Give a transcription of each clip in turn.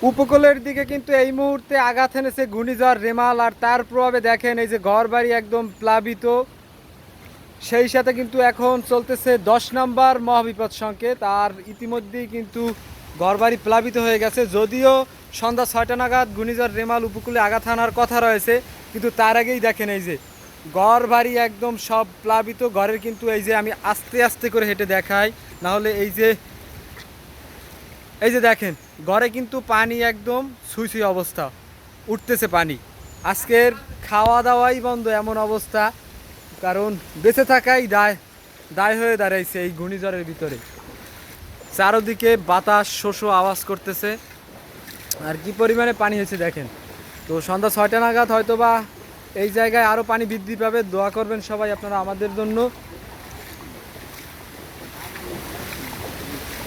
উপকূলের দিকে কিন্তু এই মুহূর্তে আঘাত এনেছে ঘূর্ণিঝড় রেমাল, আর তার প্রভাবে দেখেন এই যে ঘরবাড়ি একদম প্লাবিত। সেই সাথে কিন্তু এখন চলতেছে 10 নম্বর মহাবিপদ সংকেত, আর ইতিমধ্যেই কিন্তু ঘরবাড়ি প্লাবিত হয়ে গেছে। যদিও সন্ধ্যা 6টা নাগাদ ঘূর্ণিঝড় রেমাল উপকূলে আঘাত হানার কথা রয়েছে, কিন্তু তার আগেই দেখেন এই যে ঘরবাড়ি একদম সব প্লাবিত। ঘরের কিন্তু এই যে আমি আস্তে আস্তে করে হেঁটে দেখাই, নাহলে এই যে দেখেন ঘরে কিন্তু পানি একদম ছুঁই ছুঁই অবস্থা, উঠতেছে পানি। আজকের খাওয়া দাওয়াই বন্ধ এমন অবস্থা, কারণ বেঁচে থাকাই দায় দায় হয়ে দাঁড়াইছে এই ঘূর্ণিঝড়ের ভিতরে। চারদিকে বাতাস শোষ আওয়াজ করতেছে, আর কি পরিমাণে পানি হয়েছে দেখেন। তো সন্ধ্যা 6টা নাগাদ হয়তো বা এই জায়গায় আরও পানি বৃদ্ধি পাবে। দোয়া করবেন সবাই আপনারা আমাদের জন্য।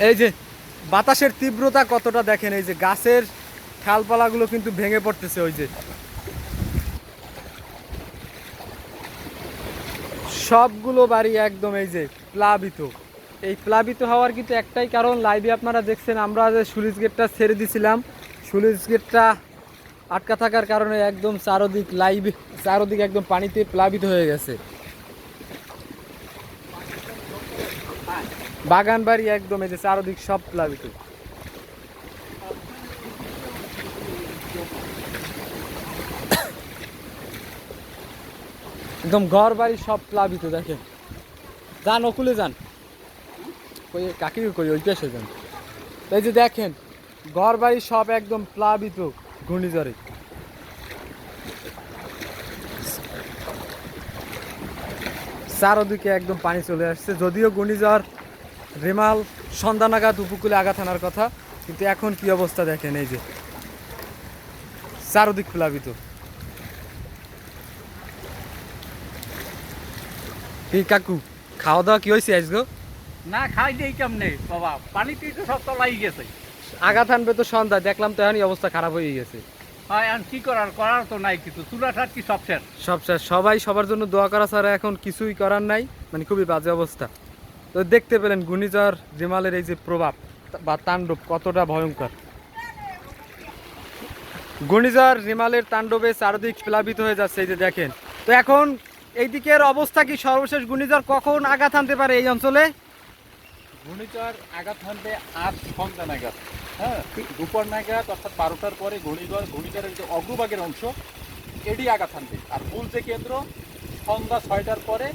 এই যে বাতাসের তীব্রতা কতটা দেখেন, এই যে গাছের ঠালপালাগুলো কিন্তু ভেঙে পড়তেছে। ওই যে সবগুলো বাড়ি একদম এই যে প্লাবিত। এই প্লাবিত হওয়ার কিন্তু একটাই কারণ, লাইভে আপনারা দেখছেন আমরা যে স্লুইস গেটটা ছেড়ে দিয়েছিলাম, স্লুইস গেটটা আটকা থাকার কারণে একদম চারদিক একদম পানিতে প্লাবিত হয়ে গেছে। বাগান বাড়ি একদম এই যে চারদিক সব প্লাবিত। একদম ঘর বাড়ি সব প্লাবিত দেখেন। যান ওকুলে যান, ওই কাকি কই ওই পাশে যান। এই যে দেখেন ঘর বাড়ি সব একদম প্লাবিত ঘূর্ণিঝড়ে। চারদিকে একদম পানি চলে আসছে। যদিও ঘূর্ণিঝড় রেমাল সন্ধ্যা নাগাদ উপকূলে আঘাত আনার কথা, কিন্তু এখন কি অবস্থা দেখেন, এই যে চারদিক প্লাবিত। এই কাকু খাওয়া দাওয়া কি হয়েছে আজগো? না খাই দেই কেমনে বাবা, পানিতেই তো সব তলাই গেছে। আঘাত আনবে তো সন্ধ্যা, দেখলাম তো এখনই অবস্থা খারাপ হয়ে গেছে। হয় আর কি করার তো নাই কিছু, চুলাঠাট কি সব শেষ। সব শেষ, সবাই সবার জন্য দোয়া করা ছাড়া এখন কিছুই করার নাই, মানে খুবই বাজে অবস্থা। তো দেখতে পেলেন ঘূর্ণিঝড় রেমালের এই যে প্রভাব বা তাণ্ডব কতটা ভয়ঙ্কর। ঘূর্ণিঝড় রেমালের তাণ্ডবে চারদিক প্লাবিত হয়ে যাচ্ছে, এই যে দেখেন। তো এখন এই দিকের অবস্থা কি, সর্বশেষ ঘূর্ণিঝড় কখন আঘাত আনতে পারে এই অঞ্চলে? ঘূর্ণিঝড় আঘাত হানবে আজ সন্ধ্যা নাগাদ, হ্যাঁ দুপুর নাগাদ, অর্থাৎ 12টার পরে ঘূর্ণিঝড়ের যে অগ্রভাগের অংশ এটি আঘাত হানবে, আর মূল যে কেন্দ্র সন্ধ্যা 6টার পরে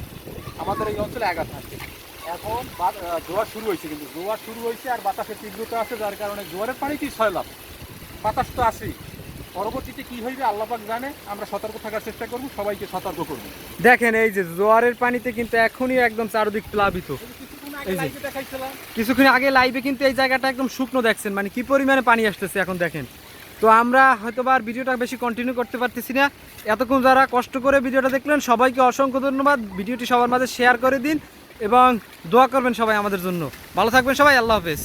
আমাদের এই অঞ্চলে আঘাত হানবে। এখন জোয়ার শুরু হয়েছে, কিন্তু জোয়ার শুরু হয়েছে আর বাতাসের তীব্রতা আছে, যার কারণে জোয়ারের পানিতেই ছয়লাভ, বাতাস তো আসেই। পরবর্তীতে কি হইবে আল্লাহ পাক জানে, আমরা সতর্ক থাকার চেষ্টা করব, সবাইকে সতর্ক করব। দেখেন এই যে জোয়ারের পানিতে কিন্তু এখনই একদম চারদিক প্লাবিত। কিছুক্ষণ আগে লাইভে কিন্তু এই জায়গাটা একদম শুকনো দেখছেন, মানে কি পরিমাণে পানি আসতেছে এখন দেখেন। তো আমরা হয়তো আর ভিডিওটা বেশি কন্টিনিউ করতে পারতেছি না। এতক্ষণ যারা কষ্ট করে ভিডিওটা দেখলেন সবাইকে অসংখ্য ধন্যবাদ। ভিডিওটি সবার মাঝে শেয়ার করে দিন এবং দোয়া করবেন সবাই আমাদের জন্য। ভালো থাকবেন সবাই, আল্লাহ হাফেজ।